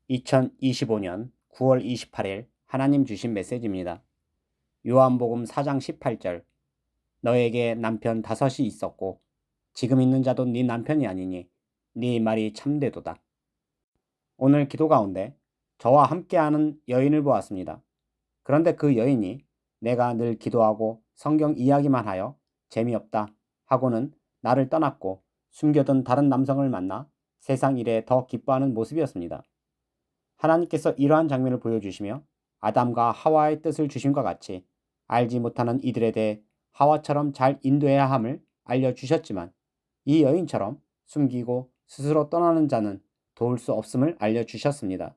2025년 9월 28일 하나님 주신 메시지입니다. 요한복음 4장 18절 너에게 남편 5이 있었고 지금 있는 자도 네 남편이 아니니 네 말이 참되도다. 오늘 기도 가운데 저와 함께하는 여인을 보았습니다. 그런데 그 여인이 내가 늘 기도하고 성경 이야기만 하여 재미없다 하고는 나를 떠났고 숨겨둔 다른 남성을 만나 세상 일에 더 기뻐하는 모습이었습니다. 하나님께서 이러한 장면을 보여주시며 아담과 하와의 뜻을 주심과 같이 알지 못하는 이들에 대해 하와처럼 잘 인도해야 함을 알려주셨지만 이 여인처럼 숨기고 스스로 떠나는 자는 도울 수 없음을 알려주셨습니다.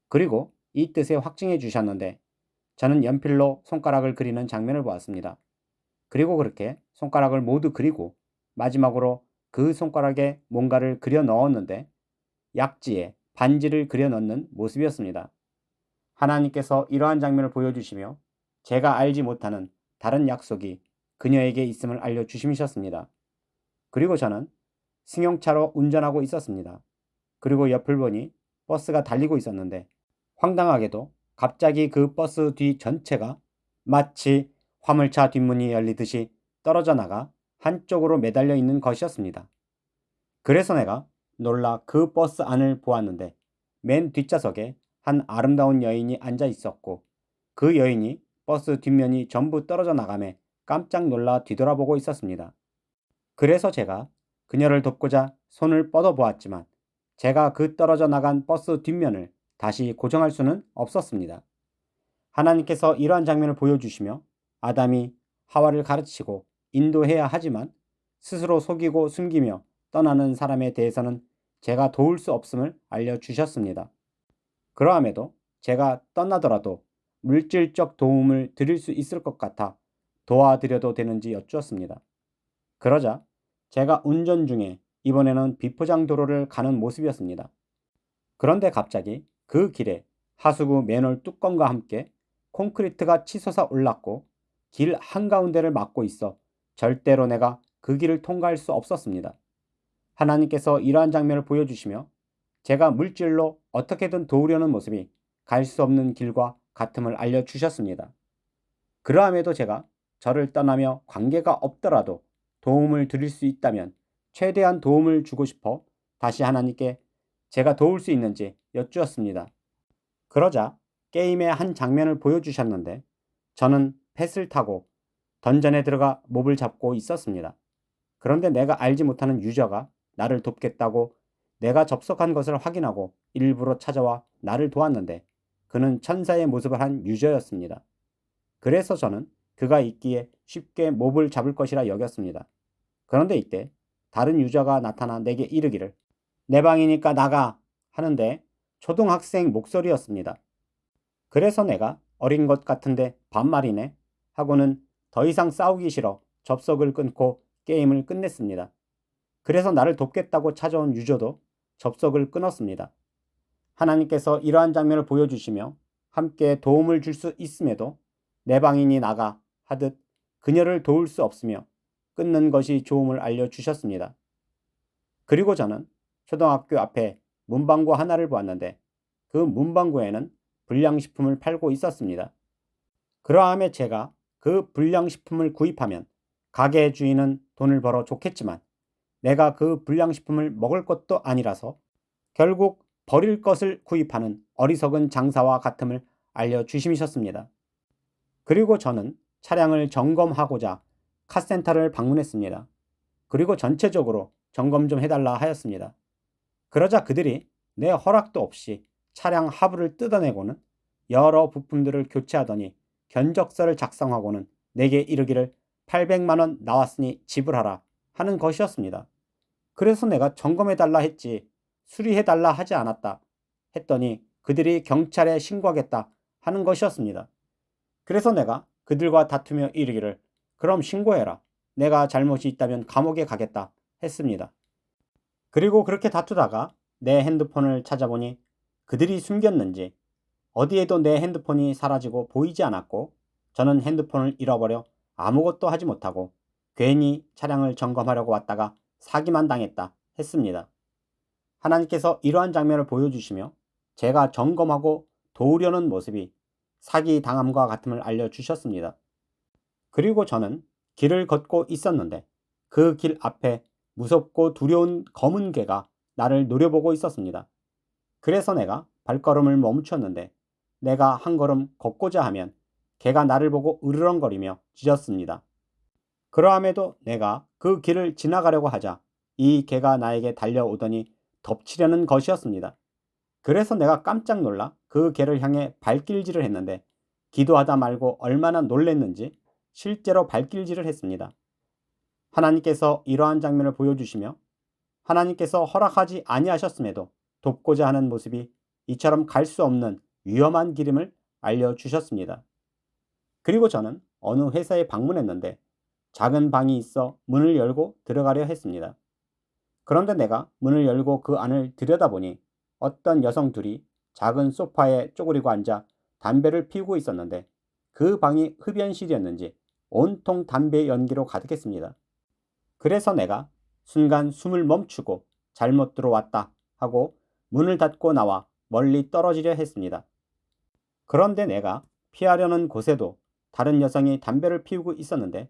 그리고 이 뜻에 확증해 주셨는데 저는 연필로 손가락을 그리는 장면을 보았습니다. 그리고 그렇게 손가락을 모두 그리고 마지막으로 그 손가락에 뭔가를 그려 넣었는데 약지에 반지를 그려 넣는 모습이었습니다. 하나님께서 이러한 장면을 보여주시며 제가 알지 못하는 다른 약속이 그녀에게 있음을 알려주시셨습니다. 그리고 저는 승용차로 운전하고 있었습니다. 그리고 옆을 보니 버스가 달리고 있었는데 황당하게도 갑자기 그 버스 뒤 전체가 마치 화물차 뒷문이 열리듯이 떨어져 나가 한쪽으로 매달려 있는 것이었습니다. 그래서 내가 놀라 그 버스 안을 보았는데 맨 뒷좌석에 한 아름다운 여인이 앉아 있었고 그 여인이 버스 뒷면이 전부 떨어져 나가매 깜짝 놀라 뒤돌아보고 있었습니다. 그래서 제가 그녀를 돕고자 손을 뻗어 보았지만 제가 그 떨어져 나간 버스 뒷면을 다시 고정할 수는 없었습니다. 하나님께서 이러한 장면을 보여주시며 아담이 하와를 가르치고 인도해야 하지만 스스로 속이고 숨기며 떠나는 사람에 대해서는 제가 도울 수 없음을 알려주셨습니다. 그러함에도 제가 떠나더라도 물질적 도움을 드릴 수 있을 것 같아 도와드려도 되는지 여쭈었습니다. 그러자 제가 운전 중에 이번에는 비포장 도로를 가는 모습이었습니다. 그런데 갑자기 그 길에 하수구 맨홀 뚜껑과 함께 콘크리트가 치솟아 올랐고 길 한가운데를 막고 있어 절대로 내가 그 길을 통과할 수 없었습니다. 하나님께서 이러한 장면을 보여주시며 제가 물질로 어떻게든 도우려는 모습이 갈 수 없는 길과 같음을 알려주셨습니다. 그러함에도 제가 저를 떠나며 관계가 없더라도 도움을 드릴 수 있다면 최대한 도움을 주고 싶어 다시 하나님께 제가 도울 수 있는지 여쭈었습니다. 그러자 게임의 한 장면을 보여주셨는데 저는 펫을 타고 던전에 들어가 몹을 잡고 있었습니다. 그런데 내가 알지 못하는 유저가 나를 돕겠다고 내가 접속한 것을 확인하고 일부러 찾아와 나를 도왔는데 그는 천사의 모습을 한 유저였습니다. 그래서 저는 그가 있기에 쉽게 몹을 잡을 것이라 여겼습니다. 그런데 이때 다른 유저가 나타나 내게 이르기를 내 방이니까 나가 하는데 초등학생 목소리였습니다. 그래서 내가 어린 것 같은데 반말이네 하고는 더 이상 싸우기 싫어 접속을 끊고 게임을 끝냈습니다. 그래서 나를 돕겠다고 찾아온 유저도 접속을 끊었습니다. 하나님께서 이러한 장면을 보여주시며 함께 도움을 줄 수 있음에도 내 방인이 나가 하듯 그녀를 도울 수 없으며 끊는 것이 좋음을 알려주셨습니다. 그리고 저는 초등학교 앞에 문방구 하나를 보았는데 그 문방구에는 불량식품을 팔고 있었습니다. 그러함에 제가 그 불량식품을 구입하면 가게 주인은 돈을 벌어 좋겠지만 내가 그 불량식품을 먹을 것도 아니라서 결국 버릴 것을 구입하는 어리석은 장사와 같음을 알려주시셨습니다. 그리고 저는 차량을 점검하고자 카센터를 방문했습니다. 그리고 전체적으로 점검 좀 해달라 하였습니다. 그러자 그들이 내 허락도 없이 차량 하부를 뜯어내고는 여러 부품들을 교체하더니 견적서를 작성하고는 내게 이르기를 800만 원 나왔으니 지불하라 하는 것이었습니다. 그래서 내가 점검해달라 했지 수리해달라 하지 않았다 했더니 그들이 경찰에 신고하겠다 하는 것이었습니다. 그래서 내가 그들과 다투며 이르기를 그럼 신고해라. 내가 잘못이 있다면 감옥에 가겠다 했습니다. 그리고 그렇게 다투다가 내 핸드폰을 찾아보니 그들이 숨겼는지 어디에도 내 핸드폰이 사라지고 보이지 않았고 저는 핸드폰을 잃어버려 아무것도 하지 못하고 괜히 차량을 점검하려고 왔다가 사기만 당했다 했습니다. 하나님께서 이러한 장면을 보여주시며 제가 점검하고 도우려는 모습이 사기 당함과 같음을 알려주셨습니다. 그리고 저는 길을 걷고 있었는데 그 길 앞에 무섭고 두려운 검은 개가 나를 노려보고 있었습니다. 그래서 내가 발걸음을 멈췄는데 내가 한 걸음 걷고자 하면 개가 나를 보고 으르렁거리며 짖었습니다. 그러함에도 내가 그 길을 지나가려고 하자 이 개가 나에게 달려오더니 덮치려는 것이었습니다. 그래서 내가 깜짝 놀라 그 개를 향해 발길질을 했는데 기도하다 말고 얼마나 놀랬는지 실제로 발길질을 했습니다. 하나님께서 이러한 장면을 보여주시며 하나님께서 허락하지 아니하셨음에도 돕고자 하는 모습이 이처럼 갈 수 없는 위험한 길임을 알려주셨습니다. 그리고 저는 어느 회사에 방문했는데 작은 방이 있어 문을 열고 들어가려 했습니다. 그런데 내가 문을 열고 그 안을 들여다보니 어떤 여성 둘이 작은 소파에 쪼그리고 앉아 담배를 피우고 있었는데 그 방이 흡연실이었는지 온통 담배 연기로 가득했습니다. 그래서 내가 순간 숨을 멈추고 잘못 들어왔다 하고 문을 닫고 나와 멀리 떨어지려 했습니다. 그런데 내가 피하려는 곳에도 다른 여성이 담배를 피우고 있었는데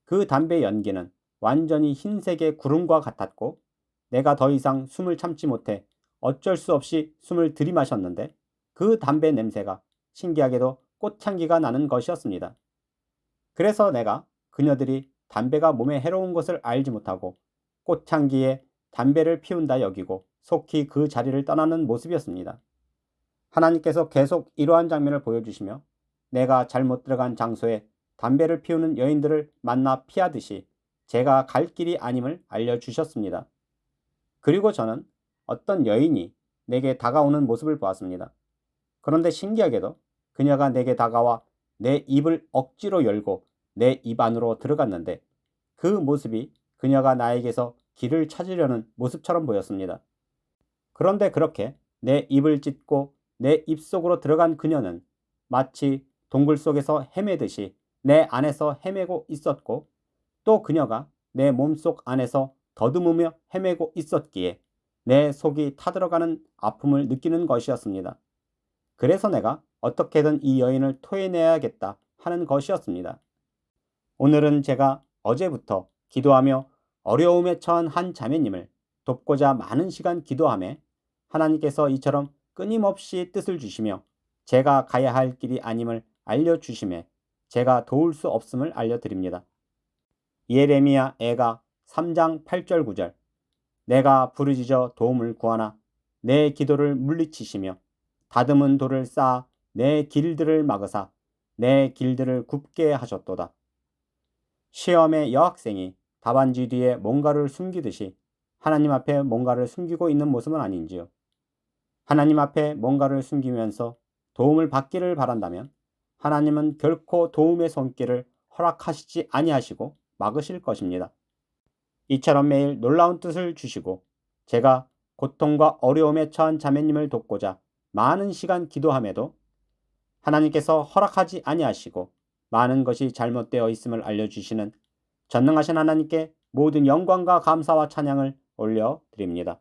그 담배 연기는 완전히 흰색의 구름과 같았고 내가 더 이상 숨을 참지 못해 어쩔 수 없이 숨을 들이마셨는데 그 담배 냄새가 신기하게도 꽃향기가 나는 것이었습니다. 그래서 내가 그녀들이 담배가 몸에 해로운 것을 알지 못하고 꽃향기에 담배를 피운다 여기고 속히 그 자리를 떠나는 모습이었습니다. 하나님께서 계속 이러한 장면을 보여주시며 내가 잘못 들어간 장소에 담배를 피우는 여인들을 만나 피하듯이 제가 갈 길이 아님을 알려주셨습니다. 그리고 저는 어떤 여인이 내게 다가오는 모습을 보았습니다. 그런데 신기하게도 그녀가 내게 다가와 내 입을 억지로 열고 내 입 안으로 들어갔는데 그 모습이 그녀가 나에게서 길을 찾으려는 모습처럼 보였습니다. 그런데 그렇게 내 입을 찢고 내 입속으로 들어간 그녀는 마치 동굴 속에서 헤매듯이 내 안에서 헤매고 있었고 또 그녀가 내 몸속 안에서 더듬으며 헤매고 있었기에 내 속이 타들어가는 아픔을 느끼는 것이었습니다. 그래서 내가 어떻게든 이 여인을 토해내야겠다 하는 것이었습니다. 오늘은 제가 어제부터 기도하며 어려움에 처한 한 자매님을 돕고자 많은 시간 기도하며 하나님께서 이처럼 끊임없이 뜻을 주시며 제가 가야 할 길이 아님을 알려주심에 제가 도울 수 없음을 알려드립니다. 예레미야 애가 3장 8절 9절 내가 부르짖어 도움을 구하나 내 기도를 물리치시며 다듬은 돌을 쌓아 내 길들을 막으사 내 길들을 굽게 하셨도다. 시험의 여학생이 답안지 뒤에 뭔가를 숨기듯이 하나님 앞에 뭔가를 숨기고 있는 모습은 아닌지요. 하나님 앞에 뭔가를 숨기면서 도움을 받기를 바란다면 하나님은 결코 도움의 손길을 허락하시지 아니하시고 막으실 것입니다. 이처럼 매일 놀라운 뜻을 주시고 제가 고통과 어려움에 처한 자매님을 돕고자 많은 시간 기도함에도 하나님께서 허락하지 아니하시고 많은 것이 잘못되어 있음을 알려주시는 전능하신 하나님께 모든 영광과 감사와 찬양을 올려드립니다.